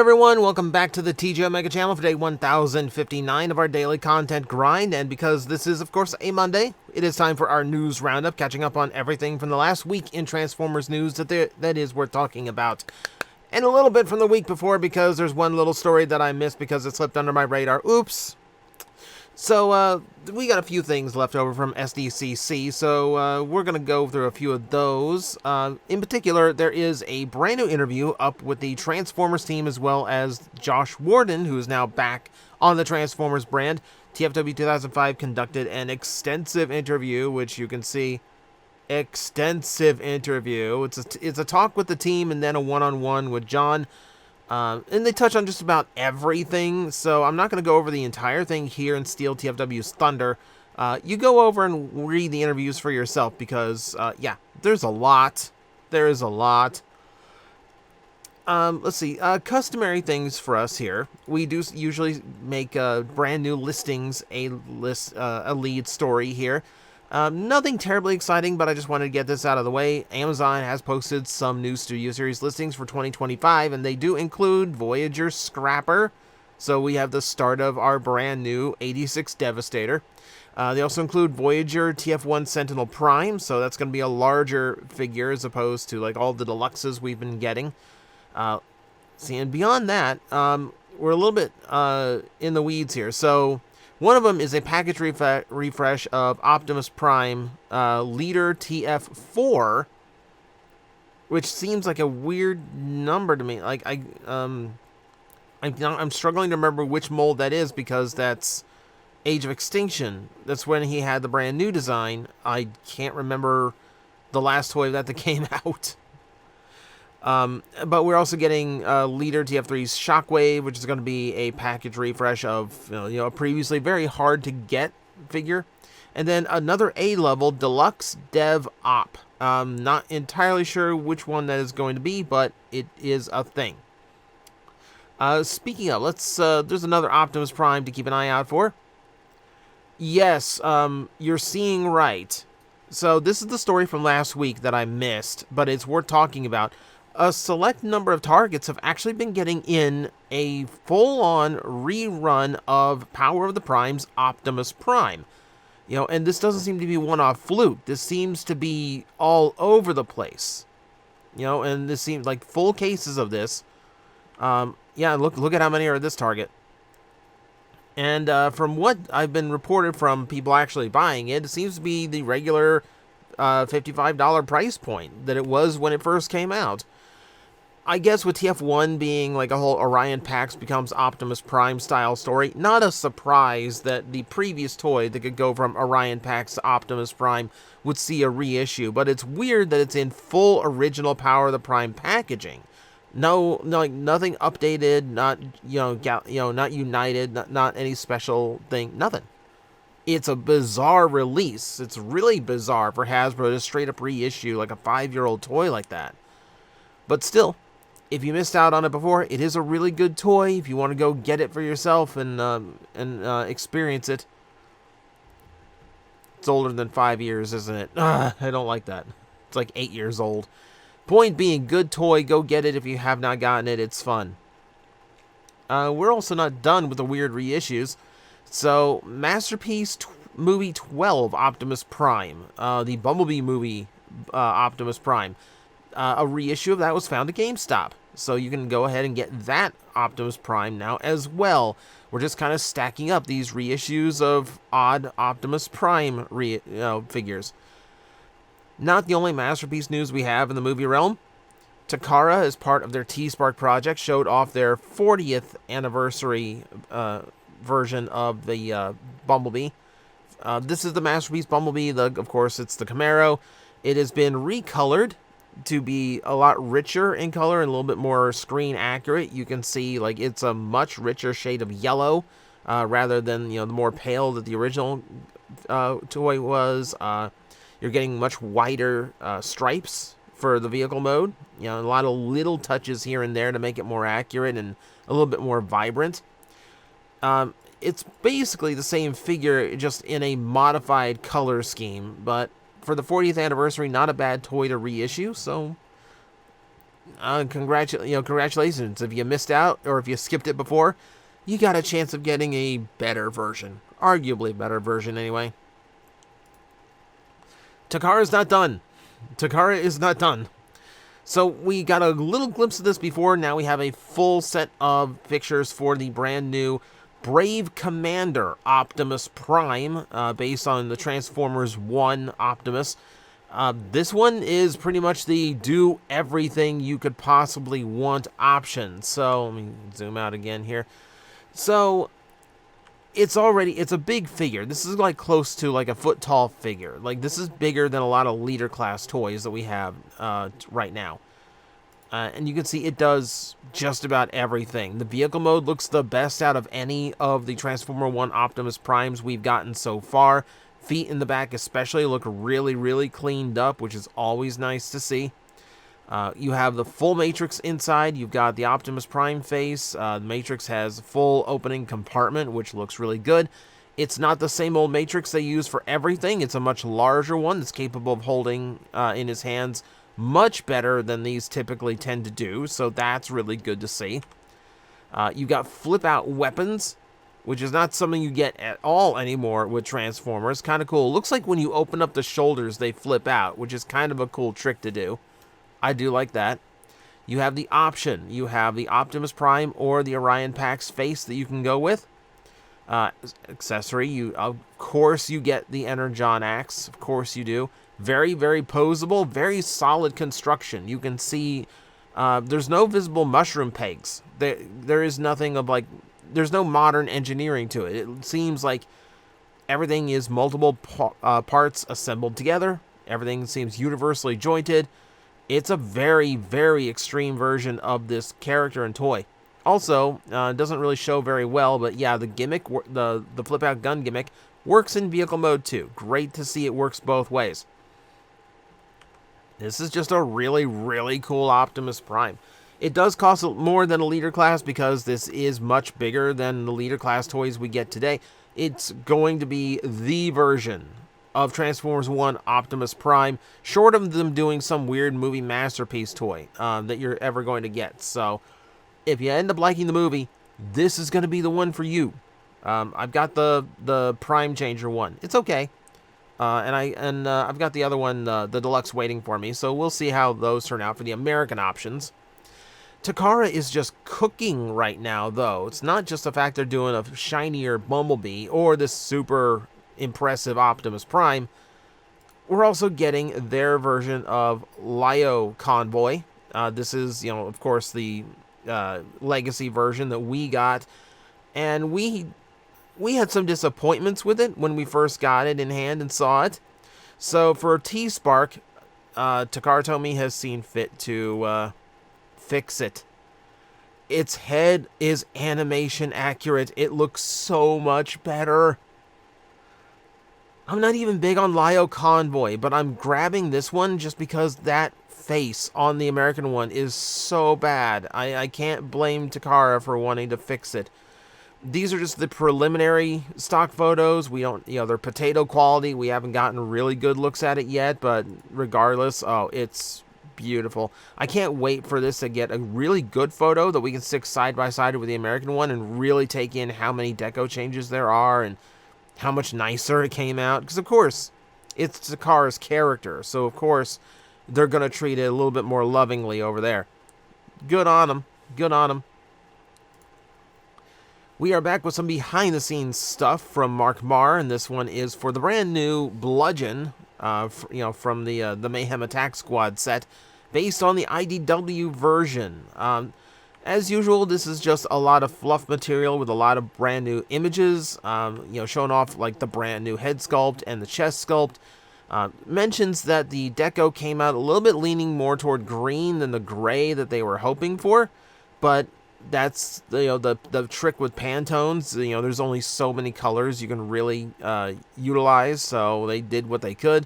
everyone, welcome back to the TJOmega channel for day 1059 of our daily content grind, and because this is of course a Monday, it is time for our news roundup, catching up on everything from the last week in Transformers news that is worth talking about. And a little bit from the week before, because there's one little story that I missed because it slipped under my radar. Oops. So, we got a few things left over from SDCC, so we're going to go through a few of those. In particular, there is a brand new interview up with the Transformers team, as well as Josh Warden, who is now back on the Transformers brand. TFW 2005 conducted an extensive interview, which you can see. Extensive interview. It's a talk with the team and then a one-on-one with John. And they touch on just about everything, so I'm not going to go over the entire thing here and steal TFW's thunder. You go over and read the interviews for yourself because, yeah, there's a lot. There is a lot. Let's see. Customary things for us here. We do usually make brand new listings a lead story here. Nothing terribly exciting, but I just wanted to get this out of the way. Amazon has posted some new Studio Series listings for 2025, and they do include Voyager Scrapper. So we have the start of our brand new 86 Devastator. They also include Voyager TF1 Sentinel Prime, so that's going to be a larger figure as opposed to like all the deluxes we've been getting. See, and beyond that, we're a little bit in the weeds here. So one of them is a package refresh of Optimus Prime Leader TF4, which seems like a weird number to me. Like I'm struggling to remember which mold that is because that's Age of Extinction. That's when he had the brand new design. I can't remember the last toy that came out. But we're also getting Leader TF3's Shockwave, which is going to be a package refresh of a previously very hard to get figure, and then another A-level Deluxe Dev Op. Not entirely sure which one that is going to be, but it is a thing. Speaking of, there's another Optimus Prime to keep an eye out for. Yes, you're seeing right. So this is the story from last week that I missed, but it's worth talking about. A select number of targets have actually been getting in a full-on rerun of Power of the Prime's Optimus Prime. And this doesn't seem to be one-off fluke. This seems to be all over the place. And this seems like full cases of this. Yeah, look at how many are at this target. And from what I've been reported from people actually buying it, it seems to be the regular $55 price point that it was when it first came out. I guess with TF1 being like a whole Orion Pax becomes Optimus Prime style story, not a surprise that the previous toy that could go from Orion Pax to Optimus Prime would see a reissue, but it's weird that it's in full original Power of the Prime packaging. No, like nothing updated, not not united, not any special thing, nothing. It's a bizarre release. It's really bizarre for Hasbro to straight up reissue like a 5-year-old toy like that. But still, if you missed out on it before, it is a really good toy. If you want to go get it for yourself and experience it. It's older than 5 years, isn't it? I don't like that. It's like 8 years old. Point being, good toy. Go get it if you have not gotten it. It's fun. We're also not done with the weird reissues. So, Masterpiece Movie 12 Optimus Prime. The Bumblebee movie Optimus Prime. A reissue of that was found at GameStop. So you can go ahead and get that Optimus Prime now as well. We're just kind of stacking up these reissues of odd Optimus Prime figures. Not the only Masterpiece news we have in the movie realm. Takara, as part of their T-Spark project, showed off their 40th anniversary version of the Bumblebee. This is the Masterpiece Bumblebee. Of course, it's the Camaro. It has been recolored to be a lot richer in color and a little bit more screen accurate. You can see like it's a much richer shade of yellow rather than the more pale that the original toy was. You're getting much wider stripes for the vehicle mode. A lot of little touches here and there to make it more accurate and a little bit more vibrant. It's basically the same figure, just in a modified color scheme, but for the 40th anniversary, not a bad toy to reissue, so congratulations. If you missed out or if you skipped it before, you got a chance of getting a better version. Arguably better version, anyway. Takara's not done. Takara is not done. So we got a little glimpse of this before. Now we have a full set of pictures for the brand new Brave Commander Optimus Prime, based on the Transformers 1 Optimus. This one is pretty much the do everything you could possibly want option. So let me zoom out again here. So it's a big figure. This is like close to like a foot tall figure. Like this is bigger than a lot of leader class toys that we have right now. And you can see it does just about everything. The vehicle mode looks the best out of any of the Transformer 1 Optimus Primes we've gotten so far. Feet in the back especially look really, really cleaned up, which is always nice to see. You have the full Matrix inside. You've got the Optimus Prime face. The Matrix has full opening compartment, which looks really good. It's not the same old Matrix they use for everything. It's a much larger one that's capable of holding in his hands much better than these typically tend to do, so that's really good to see. You've got flip-out weapons, which is not something you get at all anymore with Transformers. Kind of cool. Looks like when you open up the shoulders, they flip out, which is kind of a cool trick to do. I do like that. You have the option. You have the Optimus Prime or the Orion Pax face that you can go with. Accessory. Of course, you get the Energon Axe. Of course you do. Very, very posable. Very solid construction. You can see there's no visible mushroom pegs. There is nothing of like... There's no modern engineering to it. It seems like everything is multiple parts assembled together. Everything seems universally jointed. It's a very, very extreme version of this character and toy. Also, doesn't really show very well, but yeah, the gimmick, the flip-out gun gimmick, works in vehicle mode too. Great to see it works both ways. This is just a really, really cool Optimus Prime. It does cost more than a leader class because this is much bigger than the leader class toys we get today. It's going to be the version of Transformers 1 Optimus Prime, short of them doing some weird movie masterpiece toy that you're ever going to get. So if you end up liking the movie, this is going to be the one for you. I've got the Prime Changer one. It's okay. And I've got the other one, the Deluxe, waiting for me. So we'll see how those turn out for the American options. Takara is just cooking right now, though. It's not just the fact they're doing a shinier Bumblebee or this super impressive Optimus Prime. We're also getting their version of Lio Convoy. This is, of course, the legacy version that we got. And we had some disappointments with it when we first got it in hand and saw it. So for T-Spark, Takara Tomy has seen fit to fix it. Its head is animation accurate. It looks so much better. I'm not even big on Lio Convoy, but I'm grabbing this one just because that face on the American one is so bad. I can't blame Takara for wanting to fix it. These are just the preliminary stock photos. We don't, they're potato quality. We haven't gotten really good looks at it yet, but regardless, oh, it's beautiful. I can't wait for this to get a really good photo that we can stick side by side with the American one and really take in how many deco changes there are and how much nicer it came out. Because, of course, it's Takara's character, so, of course, they're going to treat it a little bit more lovingly over there. Good on them. Good on them. We are back with some behind-the-scenes stuff from Mark Marr, and this one is for the brand new Bludgeon, from the Mayhem Attack Squad set, based on the IDW version. As usual, this is just a lot of fluff material with a lot of brand new images, showing off like the brand new head sculpt and the chest sculpt. Mentions that the deco came out a little bit leaning more toward green than the gray that they were hoping for, but that's the trick with Pantones. There's only so many colors you can really utilize, so they did what they could.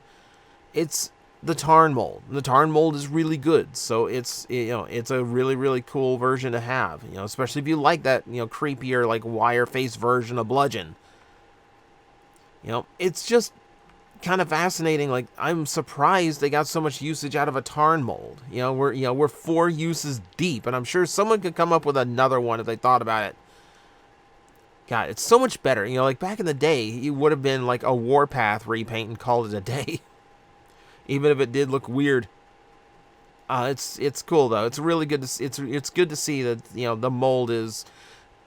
It's the Tarn mold. The Tarn mold is really good, so it's a really, really cool version to have. Especially if you like that creepier like wire face version of Bludgeon. It's just kind of fascinating. Like, I'm surprised they got so much usage out of a Tarn mold. We're 4 uses deep, and I'm sure someone could come up with another one if they thought about it. God, it's so much better. Like back in the day, it would have been like a Warpath repaint and called it a day. Even if it did look weird. It's cool though. It's really good to it's good to see that the mold is.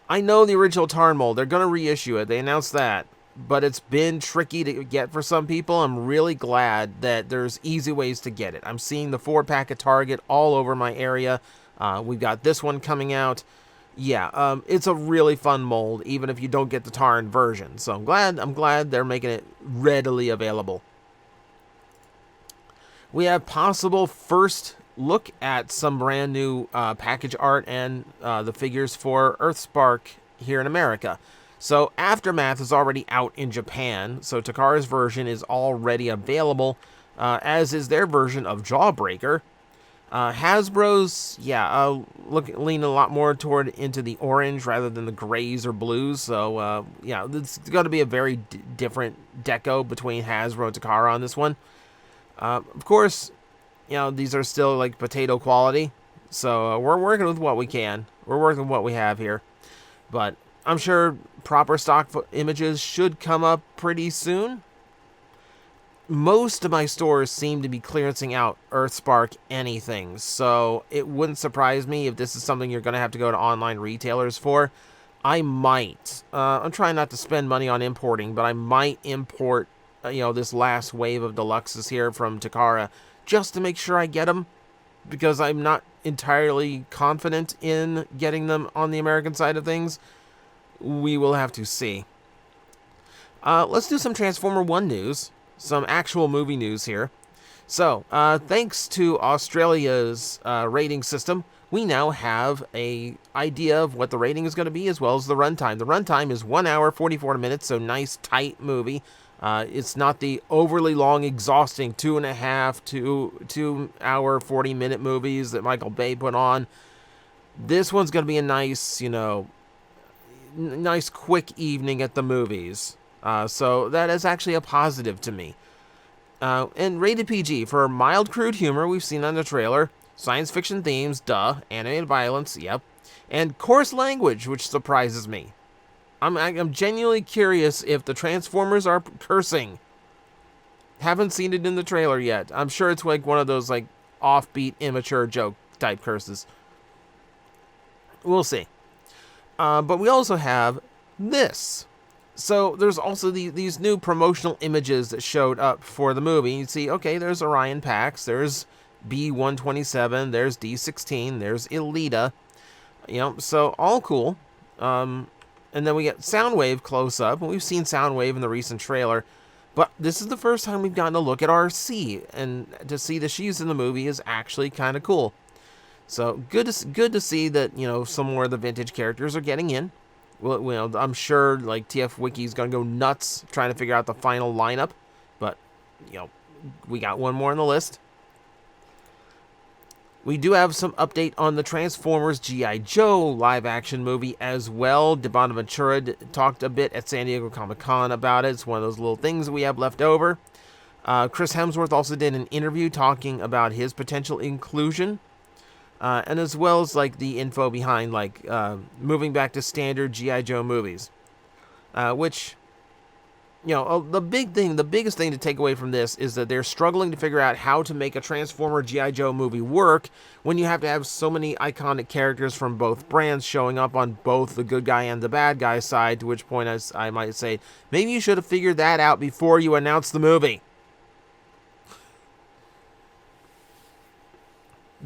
I know the original Tarn mold. They're gonna reissue it. They announced that, but it's been tricky to get for some people. I'm really glad that there's easy ways to get it. I'm seeing the 4-pack at Target all over my area. We've got this one coming out. Yeah, it's a really fun mold, even if you don't get the Tarn version. So I'm glad they're making it readily available. We have possible first look at some brand new package art and the figures for Earthspark here in America. So Aftermath is already out in Japan, so Takara's version is already available, as is their version of Jawbreaker. Hasbro's, lean a lot more toward into the orange rather than the grays or blues. So, it's going to be a very different deco between Hasbro and Takara on this one. Of course, these are still like potato quality. So, we're working with what we can. We're working with what we have here. But I'm sure proper stock images should come up pretty soon. Most of my stores seem to be clearancing out Earthspark anything, so it wouldn't surprise me if this is something you're going to have to go to online retailers for. I might. I'm trying not to spend money on importing, but I might import, this last wave of deluxes here from Takara just to make sure I get them, because I'm not entirely confident in getting them on the American side of things. We will have to see. Let's do some Transformer 1 news. Some actual movie news here. So, thanks to Australia's rating system, we now have a idea of what the rating is going to be, as well as the runtime. The runtime is 1 hour, 44 minutes, so nice, tight movie. It's not the overly long, exhausting 2.5 to 2 hour, 40-minute movies that Michael Bay put on. This one's going to be a nice, nice, quick evening at the movies. So that is actually a positive to me. And rated PG for mild, crude humor we've seen on the trailer, science fiction themes, animated violence, yep, and coarse language, which surprises me. I'm genuinely curious if the Transformers are cursing. Haven't seen it in the trailer yet. I'm sure it's like one of those like offbeat, immature joke type curses. We'll see. But we also have this. So there's also these new promotional images that showed up for the movie. You see, okay, there's Orion Pax, there's B-127, there's D-16, there's Elita. So all cool. And then we get Soundwave close up, and we've seen Soundwave in the recent trailer. But this is the first time we've gotten a look at RC, and to see that she's in the movie is actually kind of cool. So good to see that, some more of the vintage characters are getting in. Well, I'm sure like TF Wiki's gonna go nuts trying to figure out the final lineup, but we got one more on the list. We do have some update on the Transformers G.I. Joe live-action movie as well. Bonaventura talked a bit at San Diego Comic-Con about it. It's one of those little things we have left over. Chris Hemsworth also did an interview talking about his potential inclusion. And as well as like the info behind like moving back to standard G.I. Joe movies, which the biggest thing to take away from this is that they're struggling to figure out how to make a Transformer G.I. Joe movie work when you have to have so many iconic characters from both brands showing up on both the good guy and the bad guy side. To which point I might say maybe you should have figured that out before you announced the movie.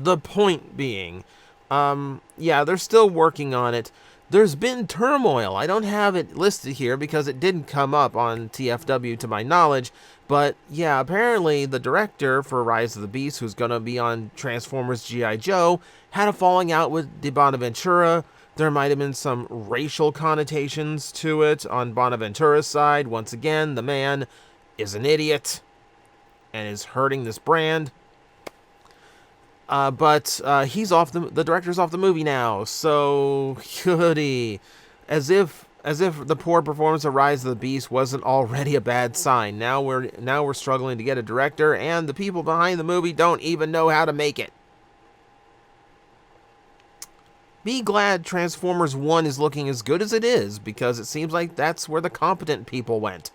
The point being, they're still working on it. There's been turmoil. I don't have it listed here because it didn't come up on TFW to my knowledge. But yeah, apparently the director for Rise of the Beast, who's going to be on Transformers G.I. Joe, had a falling out with Bonaventura. There might have been some racial connotations to it on Bonaventura's side. Once again, the man is an idiot and is hurting this brand. But he's off the director's off the movie now, so goody. As if As if the poor performance of Rise of the Beast wasn't already a bad sign. Now we're struggling to get a director, and the people behind the movie don't even know how to make it. Be glad Transformers 1 is looking as good as it is, because it seems like that's where the competent people went.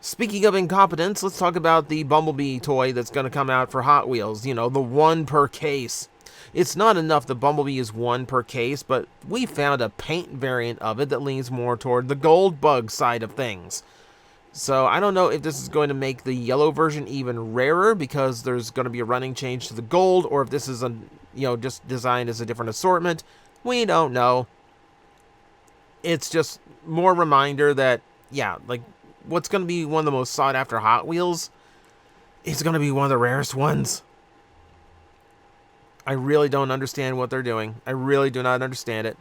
Speaking of incompetence, let's talk about the Bumblebee toy that's going to come out for Hot Wheels. You know, the one per case. It's not enough that Bumblebee is one per case, but we found a paint variant of it that leans more toward the gold bug side of things. So I don't know if this is going to make the yellow version even rarer because there's going to be a running change to the gold, or if this is just designed as a different assortment. We don't know. It's just more reminder that, yeah, like, what's going to be one of the most sought after Hot Wheels is going to be one of the rarest ones. I really don't understand what they're doing. I really do not understand it.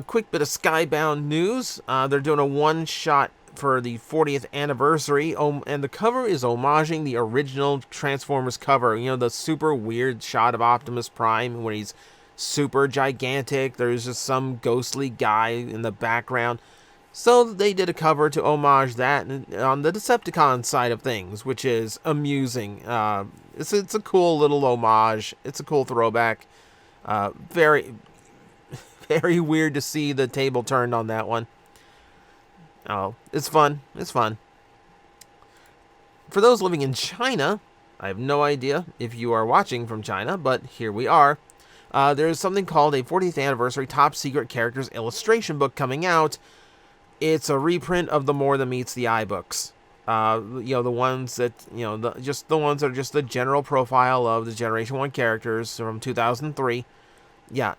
Quick bit of Skybound news. They're doing a one-shot for the 40th anniversary, and the cover is homaging the original Transformers cover. You know, the super weird shot of Optimus Prime where he's super gigantic. There's just some ghostly guy in the background. So they did a cover to homage that on the Decepticon side of things, which is amusing. It's a cool little homage. It's a cool throwback. Very, very weird to see the table turned on that one. Oh, it's fun. It's fun. For those living in China, I have no idea if you are watching from China, but here we are. There's something called a 40th Anniversary Top Secret Characters Illustration Book coming out. It's a reprint of the More Than Meets the Eye books. The ones that, the ones that are just the general profile of the Generation 1 characters from 2003. Yeah,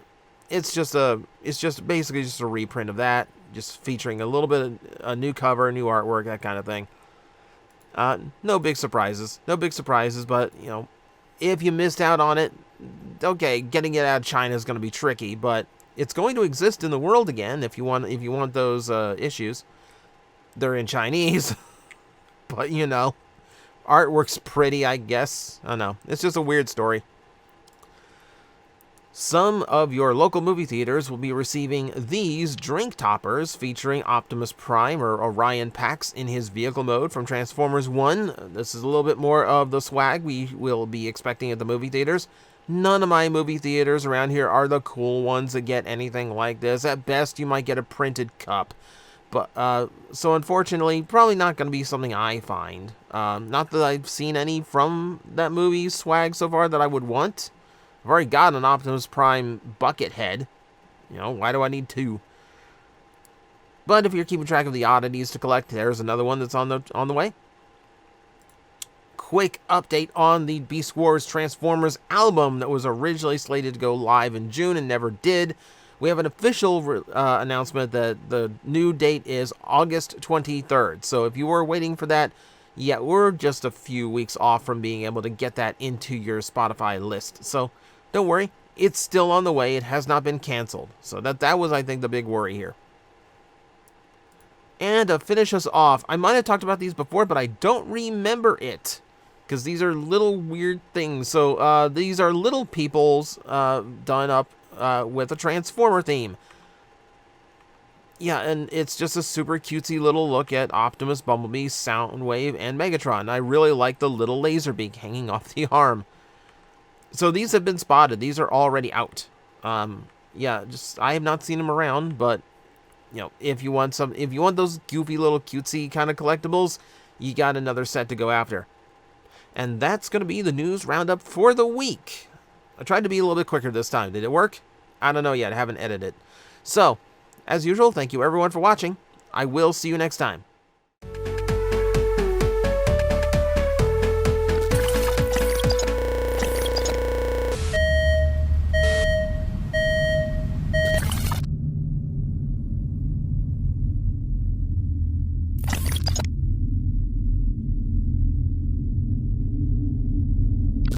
it's basically just a reprint of that, just featuring a little bit of a new cover, new artwork, that kind of thing. No big surprises. No big surprises, but, if you missed out on it, okay, getting it out of China is going to be tricky, but it's going to exist in the world again if you want those issues. They're in Chinese, but artwork's pretty, I guess. I don't know. It's just a weird story. Some of your local movie theaters will be receiving these drink toppers featuring Optimus Prime or Orion Pax in his vehicle mode from Transformers 1. This is a little bit more of the swag we will be expecting at the movie theaters. None of my movie theaters around here are the cool ones that get anything like this. At best, you might get a printed cup. But so unfortunately, probably not going to be something I find. Not that I've seen any from that movie swag so far that I would want. I've already got an Optimus Prime bucket head. Why do I need two? But if you're keeping track of the oddities to collect, there's another one that's on the way. Quick update on the Beast Wars Transformers album that was originally slated to go live in June and never did. We have an official announcement that the new date is August 23rd. So if you were waiting for that, yeah, we're just a few weeks off from being able to get that into your Spotify list. So don't worry, it's still on the way. It has not been canceled. So that was, I think, the big worry here. And to finish us off, I might have talked about these before, but I don't remember it, because these are little weird things. So these are little peoples done up with a Transformer theme. Yeah, and it's just a super cutesy little look at Optimus, Bumblebee, Soundwave, and Megatron. I really like the little laser beak hanging off the arm. So these have been spotted. These are already out. Yeah, I have not seen them around, but if you want those goofy little cutesy kind of collectibles, you got another set to go after. And that's going to be the news roundup for the week. I tried to be a little bit quicker this time. Did it work? I don't know yet. I haven't edited it. So, as usual, thank you everyone for watching. I will see you next time.